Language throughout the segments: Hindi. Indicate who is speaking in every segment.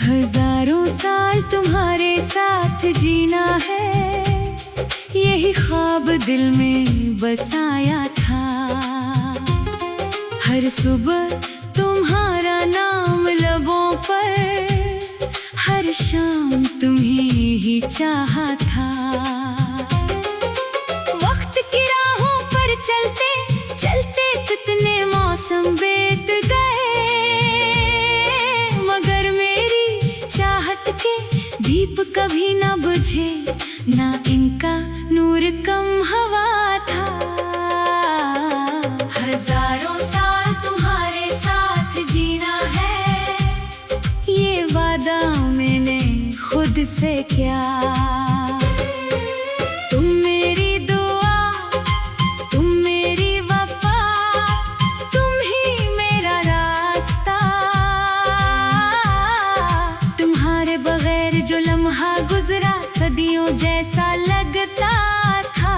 Speaker 1: हजारों साल तुम्हारे साथ जीना है, यही ख्वाब दिल में बसाया था। हर सुबह तुम्हारा नाम लबों पर, हर शाम तुम्हें ही चाहा था। वक्त की राहों पर चलते चलते कितने मौसम बीत गए, मगर मेरी चाहत के दीप कभी ना बुझे, ना इनका नूर कम हवा था। हजारों साल तुम्हारे साथ जीना है, ये वादा मैंने खुद से किया। तुम मेरी दुआ, तुम मेरी वफा, तुम ही मेरा रास्ता। तुम्हारे बगैर जो लम्हा गुजरा सदियों जैसा लगता था।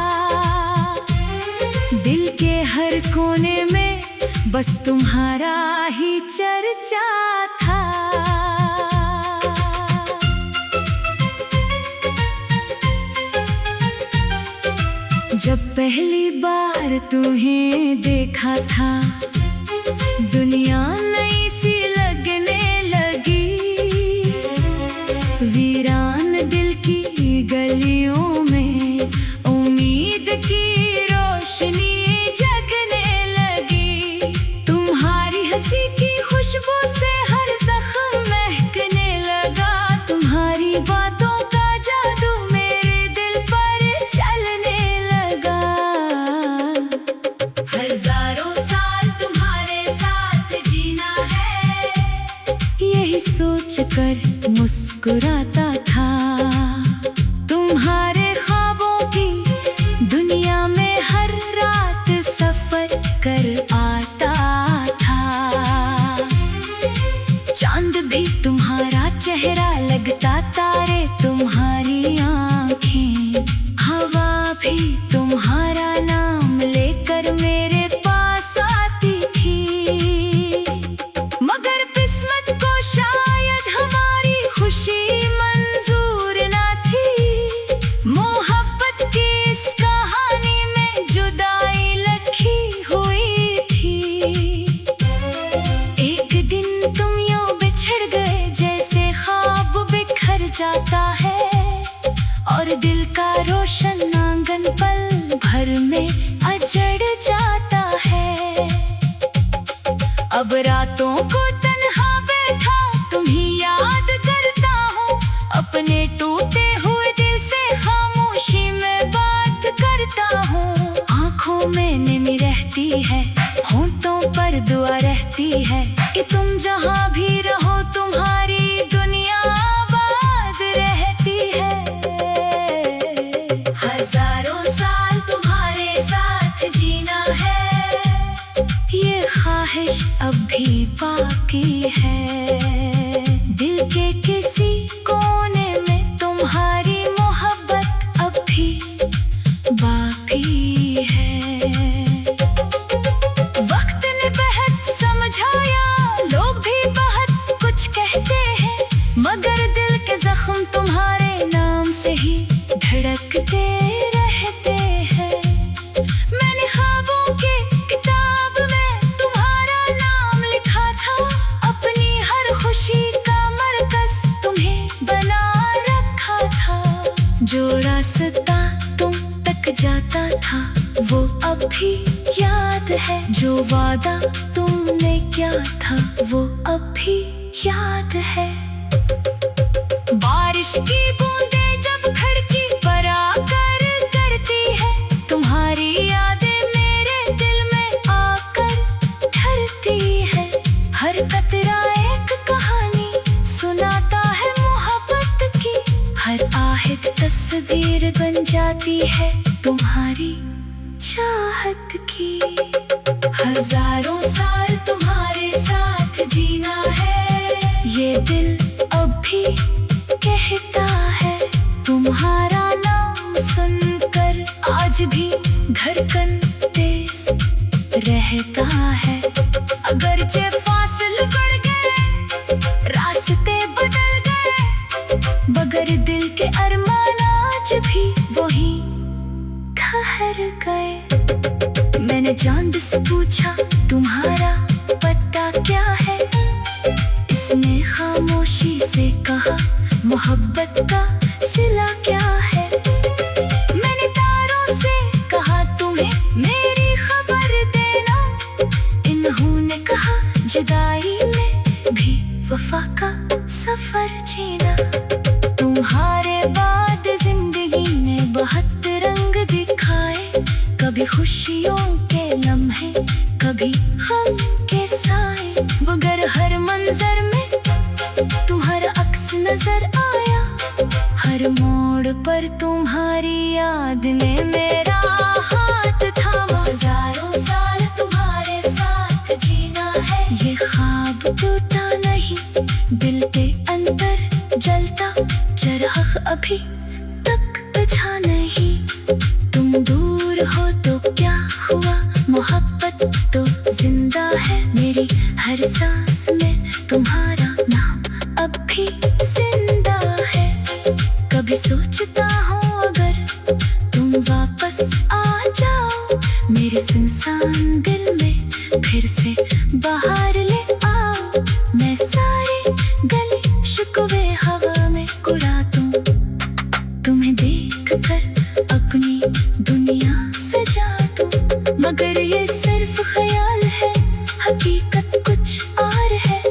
Speaker 1: दिल के हर कोने में बस तुम्हारा ही चर्चा था। जब पहली बार तुम्हें देखा था, दुनिया नई सी लगने लगी। वीरान दिल की गलियों में उम्मीद की रोशनी जगने लगी। तुम्हारी हंसी की खुशबू से हर जख्म महकने लगा। तुम्हारी बातों का जादू मेरे दिल पर चलने लगा। हजारों साल तुम्हारे साथ जीना है, यही सोच कर मुस्कुराता था। तुम्हारे ख्वाबों की दुनिया में हर रात सफर कर आता था। चांद भी तुम्हारा चेहरा लगता, तारे तुम्हारी आंखें, हवा भी तुम्हारा नाम लेकर मेरे पास आती थी। मगर किस्मत को शायद हमारी खुशी मंजूर ना थी। मोहब्बत की इस कहानी में जुदाई लिखी हुई थी। एक दिन तुम यूं बिछड़ गए जैसे ख्वाब बिखर जाता है, और दिल का रोशन आंगन पल भर में अजड़ जाता है। अब रातों को तन्हा बैठा तुम्हें याद करता हूँ, अपने टूटे हुए दिल से खामोशी में बात करता हूँ। आँखों में नमी रहती है, होंठों पर दुआ रहती है कि तुम जहाँ भी रहो तुम्हारी दुनिया आबाद रहती है। हजारों साल तुम्हारे साथ जीना है, ये ख्वाहिश अब भी बाकी है। दिल के किसी कोने में तुम्हारी मोहब्बत अब भी बाकी है। वक्त ने बहुत समझाया, लोग भी बहुत कुछ कहते हैं, मगर दिल के जख्म तुम्हारे नाम से ही धड़कते रहते हैं। मैंने ख्वाबों के किताब में तुम्हारा नाम लिखा था, अपनी हर खुशी का मरकज तुम्हें बना रखा था। जो रास्ता तुम तक जाता था वो अब भी याद है, जो वादा तुमने किया था वो अब भी याद है। बारिश की बूंदें जब खिड़की पर आकर करती है, तुम्हारी यादें मेरे दिल में आकर ठहरती है। हर कतरा एक कहानी सुनाता है मोहब्बत की, हर आहट तस्वीर बन जाती है तुम्हारी चाहत की। हजारों साल तुम्हारे साथ जीना है, ये दिल अब भी कहता है। तुम्हारा नाम सुनकर आज भी धड़कन तेज रहता है। अगरचे फासले बढ़ गए, रास्ते बदल गए, मगर दिल के अरमान आज भी वही ठहर गए। मैंने चांद से पूछा तुम्हारा पता क्या है, इसने खामोशी से कहा मोहब्बत का सिला क्या है। मैंने तारों से कहा तुम्हें मेरी खबर देना, इन्होंने कहा जुदाई में भी वफा का सफर जीना। तुम्हारे बाद जिंदगी ने बहुत रंग दिखाए, कभी खुशियों के लम्हे, कभी गम के साए, मगर हर मंजर में तुम्हारा अक्स नजर आया। हर मोड़ पर तुम्हारी याद ने मेरा हाथ थामा। हजारों साल तुम्हारे साथ जीना है, ये ख्वाब टूटा नहीं, दिल के अंदर जलता चिराग अभी तक बुझा नहीं। तुम दूर हो तो क्या हुआ, मोहब्बत तो जिंदा है। मेरी हर सांस में तुम्हारा नाम अब भी जिंदा है। कभी सोचता हूँ अगर तुम वापस आ जाओ, मेरे सुनसान दिल में फिर से बाहर ले आओ। मैं सारे गली शिकवे हवा में उड़ा दूं, तुम्हें देख कर अपनी दुनिया सजा दूं। मगर ये सिर्फ ख्याल है, हकीकत कुछ और है।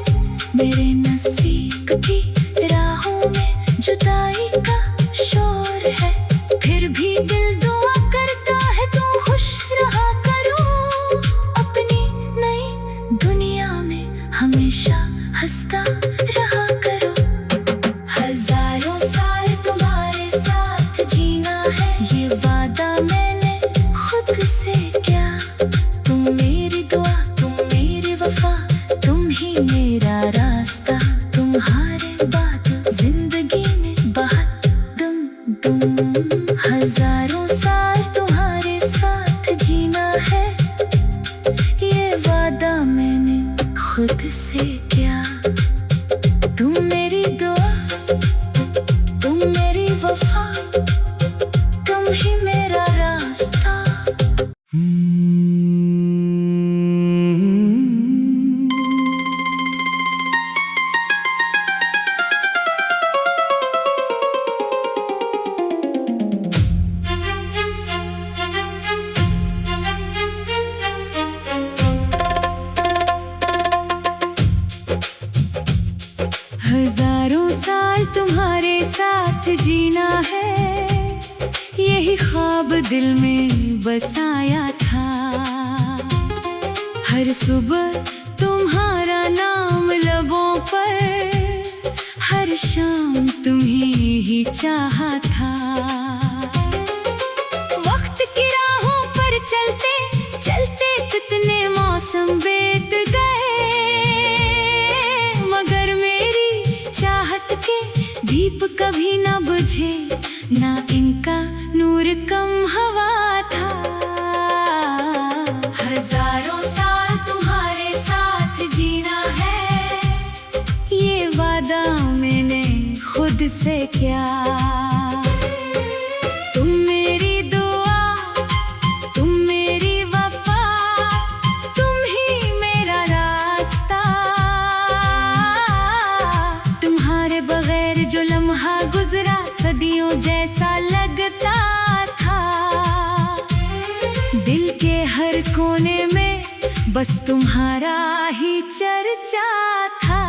Speaker 1: मेरे नसीब की राहों में जुदाई का शोर है, फिर भी दिल दुआ करता है तुम खुश रहा करो। अपनी नई दुनिया में हमेशा हंसता रहा करो। हजारों साल तुम्हारे साथ जीना है, ये वादा मैंने खुद से किया। तुम मेरी दुआ, तुम मेरी वफा, तुम ही मेरा रास्ता। तुम्हारे बाद जिंदगी में बहुत दुम दुम। हजारों साल तुम्हारे साथ जीना है, ये वादा मैंने खुद से किया। तुम मेरी दुआ, तुम मेरी वफा, तुम ही मेरा रास्ता। हजारों साल तुम्हारे साथ जीना है, यही ख्वाब दिल में बसाया था। हर सुबह तुम्हारा नाम लबों पर, हर शाम तुम्हें ही चाहा था। वक्त की राहों पर चलते चलते कितने मौसम बीत गए, मगर मेरी चाहत के दीप कभी ना बुझे, ना इनका नूर कम हवा था। हजारों साल तुम्हारे साथ जीना है, ये वादा मैंने खुद से किया। तुम मेरी दुआ, तुम मेरी वफा, तुम ही मेरा रास्ता। तुम्हारे बगैर जो लम्हा गुजरा सदियों जैसा लगता था। दिल के हर कोने में बस तुम्हारा ही चर्चा था।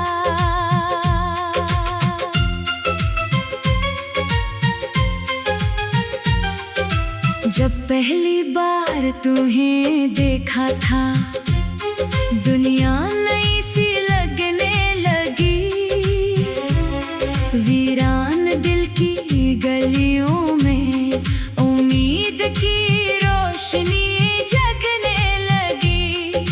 Speaker 1: जब पहली बार तुम्हें देखा था, दुनिया नई सी लगने लगी। वीरान दिल की गलियों में उम्मीद की रोशनी जगने लगी।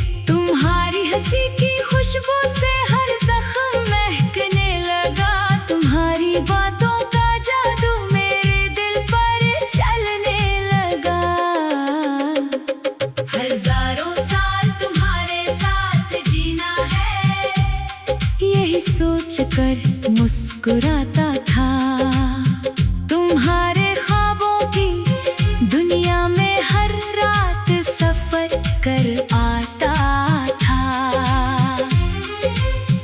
Speaker 1: हजारों साल तुम्हारे साथ जीना है, यही सोच कर मुस्कुराता था। तुम्हारे ख्वाबों की दुनिया में हर रात सफर कर आता था।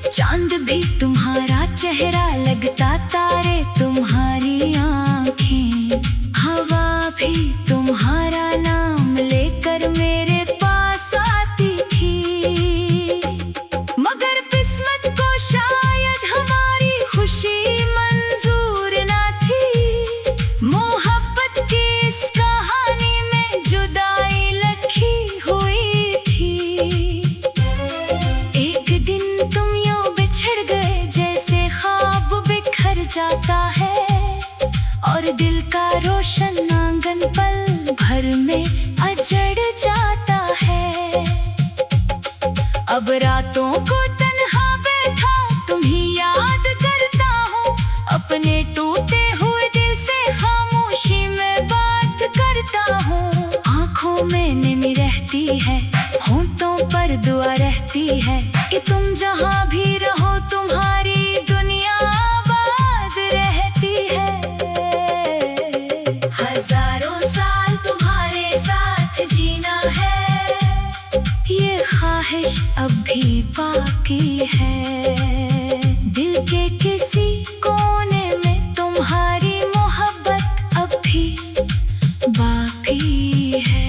Speaker 1: चांद भी तुम्हारा चेहरा लगता, तारे तुम्हारी आँखें, हवा भी तुम्हारा नाम लेकर मेरे पास आती थी। मगर किस्मत को शायद हमारी खुशी मंजूर ना थी। मोहब्बत की इस कहानी में जुदाई लिखी हुई थी। एक दिन तुम यूं बिछड़ गए जैसे ख्वाब बिखर जाता है, और दिल का रोशन आंगन पल भर में अजड़ जाता है। अब रातों को तन्हा बैठा तुम्हें याद करता हूँ, अपने टूटे हुए दिल से खामोशी में बात करता हूँ। आँखों में नमी रहती है, होंठों पर दुआ रहती है कि तुम जहाँ भी रहो तुम्हारी दुनिया आबाद रहती है। हजारों साल तुम्हारे साथ जीना है, ये ख्वाहिश अब भी बाकी है। दिल के किसी कोने में तुम्हारी मोहब्बत अब भी बाकी है।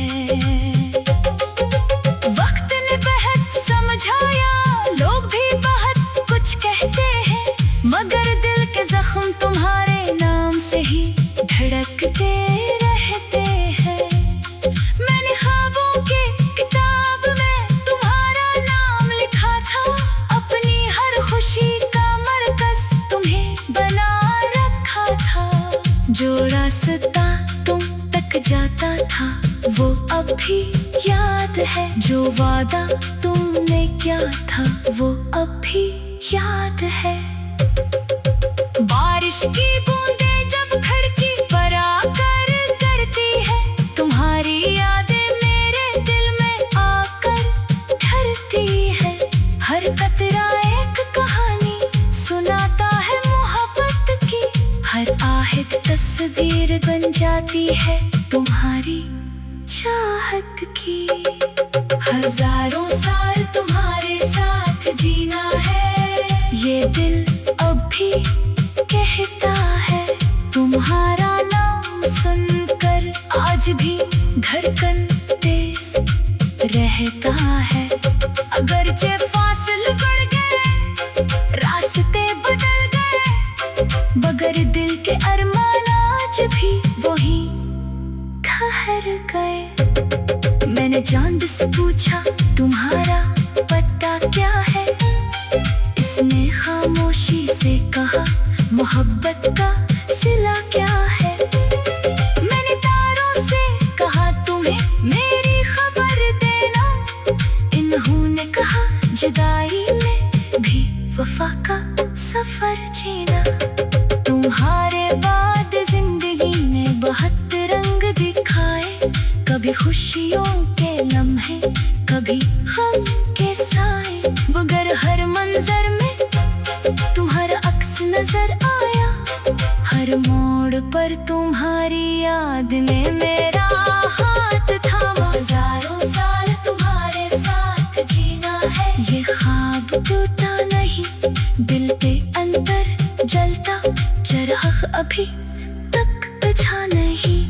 Speaker 1: वक्त ने बहुत समझाया, लोग भी बहुत कुछ कहते हैं, मगर दिल के जख्म तुम्हारे नाम से ही धड़कते रहते हैं। मैंने ख्वाबों के किताब में तुम्हारा नाम लिखा था, अपनी हर खुशी का मरकज तुम्हें बना रखा था। जो रास्ता तुम तक जाता था वो अब भी याद है, जो वादा तुमने किया था वो अब भी याद है। बारिश की बूंदें जब खिड़की पर आकर गिरती है, तुम्हारी यादें मेरे दिल में आकर ठहरती है। हर कतरा एक कहानी सुनाता है मोहब्बत की, हर आहट तस्वीर बन जाती है तुम्हारी चाहत की। हजारों साल तुम्हारे साथ जीना है, ये दिल अब भी कहता है। तुम्हारा नाम सुनकर आज भी धड़कन तेज रहता है। अगरचे फासले बढ़ गए, रास्ते बदल गए, मगर दिल के अरमान आज भी वही ठहर गए। मैंने चांद से पूछा तुम्हारा पता क्या है, इसने खामोशी से कहा मोहब्बत का सिला क्या है। मैंने तारों से कहा तुम्हें मेरी खबर देना, इन्होंने कहा जुदाई में भी वफा का सफर जीना। तुम्हारे बाद जिंदगी ने बहुत रंग दिखाए, कभी खुशियों के लम्हे, कभी गम के साए, मगर हर मंजर में तुम्हारा अक्स नजर आया। हर मोड़ पर तुम्हारी याद ने मेरा हाथ थामा। हजारों साल तुम्हारे साथ जीना है, ये ख्वाब टूटा नहीं, दिल के अंदर जलता चराग अभी तक बुझा नहीं।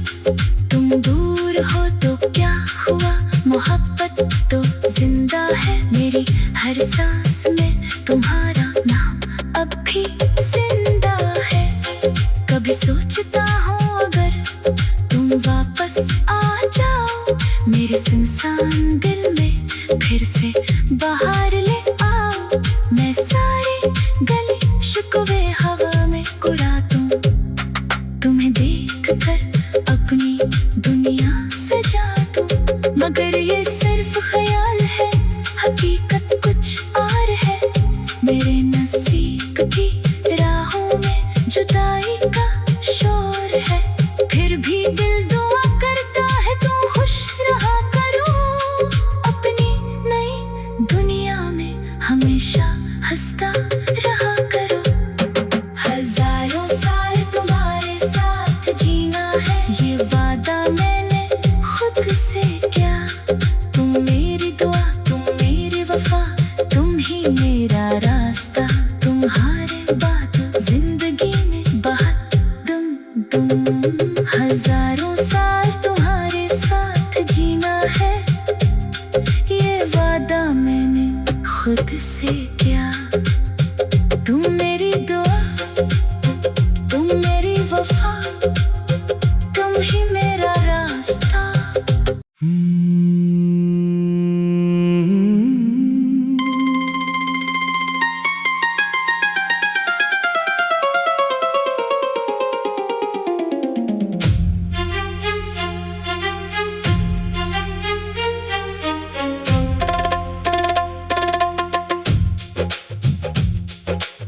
Speaker 1: तुम दूर हो तो क्या हुआ, मोहब्बत तो जिंदा है मेरी हर सांस में, तुम्हारा नाम अब भी जिंदा है। कभी सोचता हूँ अगर तुम वापस आ जाओ, मेरे सुनसान दिल में फिर से बाहर ले आओ। मैं सारी गली शिकवे हवा में उड़ा दूं, तुम्हें देख कर अपनी दुनिया सजा दूं। मगर ये सिर्फ ख्याल है, हकीकत कुछ और है। मेरे नसीब की राहों में जुदाई का शोर है, फिर भी दिल दुआ करता है तुम खुश रहा करो। खुद से क्या। तुम मेरी दुआ, तुम मेरी वफा, तुम ही मेरा रास्ता।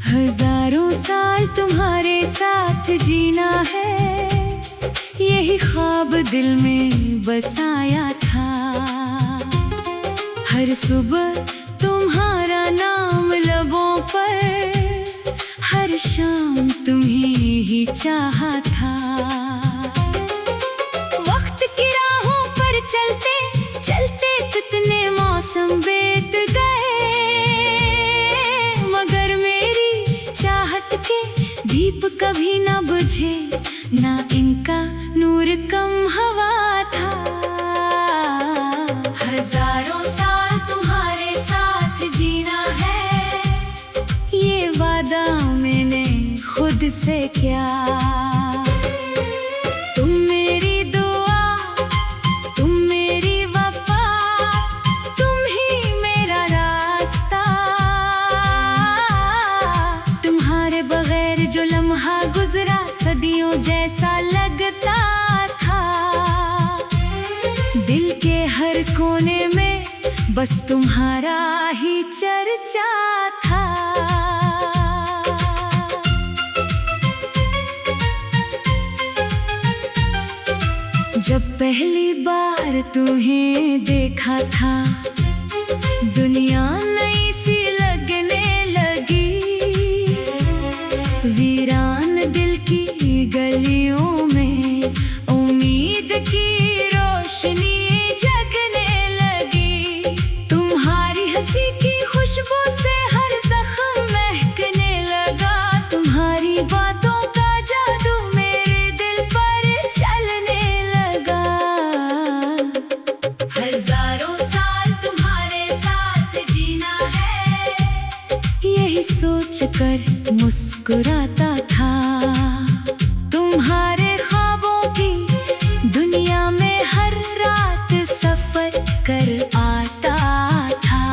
Speaker 1: हजारों साल तुम्हारे साथ जीना है, यही ख्वाब दिल में बसाया था। हर सुबह तुम्हारा नाम लबों पर, हर शाम तुम्हें ही चाहा था। वक्त की राहों पर चलते चलते कितने मौसम बीत गए, मगर मेरी चाहत के दीप कभी ना बुझे, ना इनका नूर कम हवा था। हजारों साल तुम्हारे साथ जीना है, ये वादा मैंने खुद से किया। तुम मेरी दुआ, तुम मेरी वफा, तुम ही मेरा रास्ता। तुम्हारे बगैर जो लम्हा गुजरा सदियों जैसा लगता था। दिल के हर कोने में बस तुम्हारा ही चर्चा था। जब पहली बार तुम्हें देखा था, दुनिया नई सी लगने लगी। वीरान दिल की गलियों में उम्मीद की रोशनी जगने लगी। तुम्हारी हंसी की खुशबू से हर जख्म महकने लगा। तुम्हारी बातों का जादू मेरे दिल पर चलने लगा। हजारों साल तुम्हारे साथ जीना है, यही सोच कर मुस्कुराता था। तुम्हारे ख्वाबों की दुनिया में हर रात सफर कर आता था।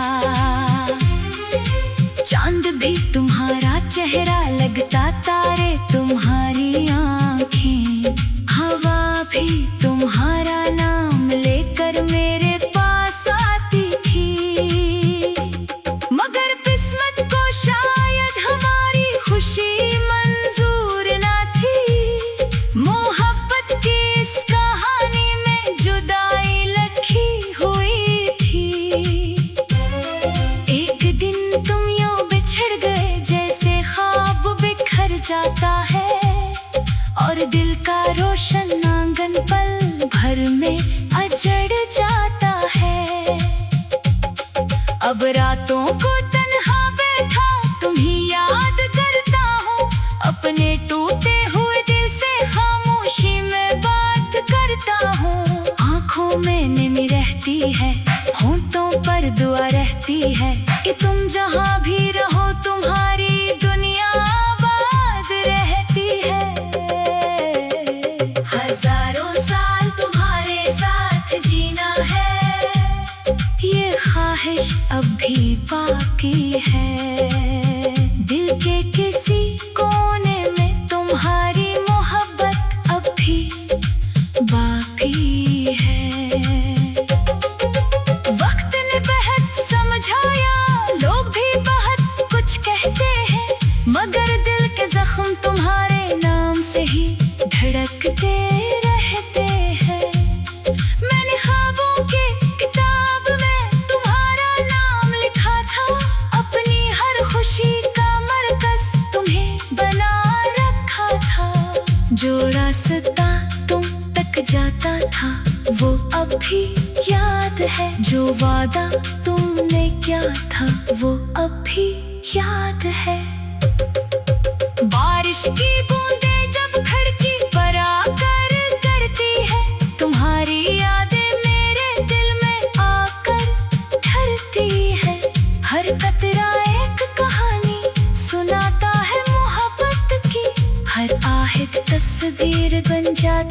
Speaker 1: चांद भी तुम्हारा चेहरा लगता, तारे तुम्हारी आंखें, हवा भी तुम्हारा नाम लेकर मेरे पास आती थी। मगर किस्मत को शायद हमारी खुशी मंजूर ना थी। मोहब्बत की इस कहानी में जुदाई लिखी हुई थी। एक दिन तुम यूं बिछड़ गए जैसे ख्वाब बिखर जाता है, और दिल का रोशन आंगन पल भर में अजड़ जाता है। अब रातों को तन्हा बैठा तुम्हें याद करता हूँ, अपने टूटे हुए दिल से खामोशी में बात करता हूँ। आँखों में नमी रहती है, होंठों पर दुआ रहती है कि तुम जहाँ भी रहो तुम्हारी दुनिया आबाद रहती है। हजारों साल तुम्हारे साथ जीना है, ये ख्वाहिश अब भी बाकी है। दिल के किसी कोने में तुम्हारी मोहब्बत अब भी बाकी है। वक्त ने बहुत समझाया, लोग भी बहुत कुछ कहते हैं, मगर दिल के जख्म तुम्हारे नाम से ही धड़कते रहते हैं। मैंने ख्वाबों के किताब में तुम्हारा नाम लिखा था, अपनी हर खुशी का मरकज तुम्हें बना रखा था। जो रास्ता तुम तक जाता था वो अब भी याद है, जो वादा तुमने किया था वो अब भी याद है। बारिश की बूंदें जब खिड़की पर आकर करती है, तुम्हारी यादें मेरे दिल में आकर ठहरती है। हर कतरे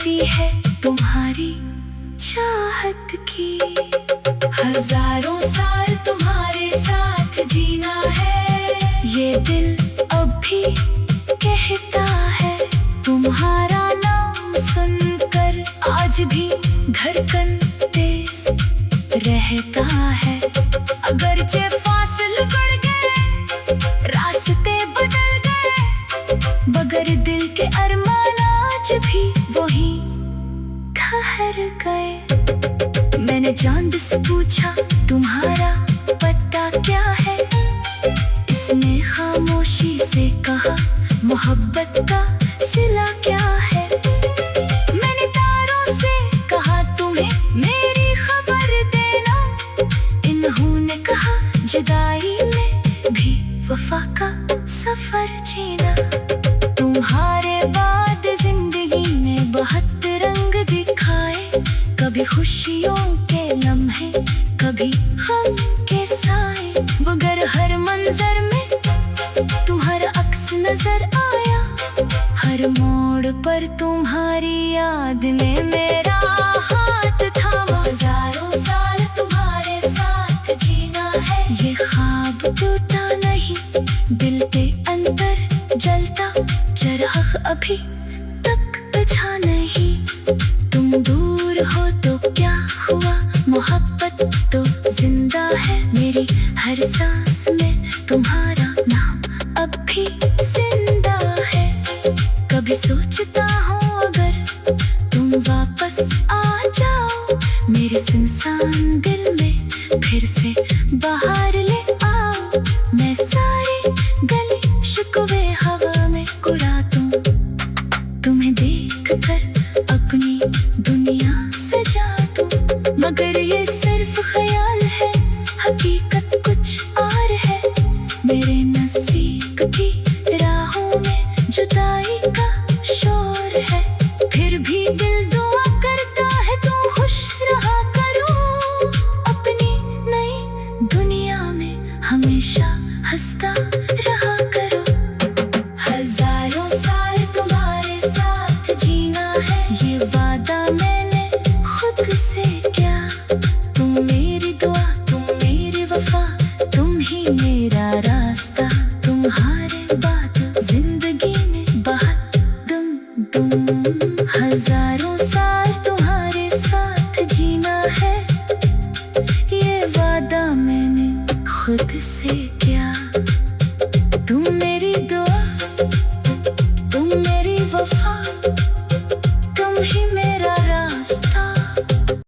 Speaker 1: काफी है तुम्हारी चाहत की। हजारों साल तुम्हारे साथ जीना है, ये दिल अब भी कहता है। तुम्हारा नाम सुनकर आज भी धड़कन तेज रहता है। अगर जे फासले बढ़ गए, रास्ते बदल गए, मगर दिल के अरमान आज भी वही ठहर गए। मैंने चांद से पूछा तुम्हारा पता क्या है, इसने खामोशी से कहा मोहब्बत का सिला क्या है। मैंने तारों से कहा तुम्हें मेरी खबर देना, इन्होंने कहा जुदाई में भी वफा का सफर जीना। तुम्हारे बाद जिंदगी ने बहुत रंग दिखाए, कभी खुशियों के लम्हे, कभी गम के साए, मगर हर मंजर में तुम्हारा अक्स नजर आया। हर मोड़ पर तुम्हारी याद ने मेरा हाथ थामा। हजारों साल तुम्हारे साथ जीना है, ये ख्वाब टूटा नहीं, दिल के अंदर जलता चिराग अभी तक बुझा नहीं। तुम दूर हो तो क्या हुआ, मोहब्बत तो जिंदा है। मेरी हर सांस में तुम्हारा नाम अब भी जिंदा है। कभी सोचता हूँ अगर तुम वापस आ जाओ, मेरे सुनसान दिल में फिर से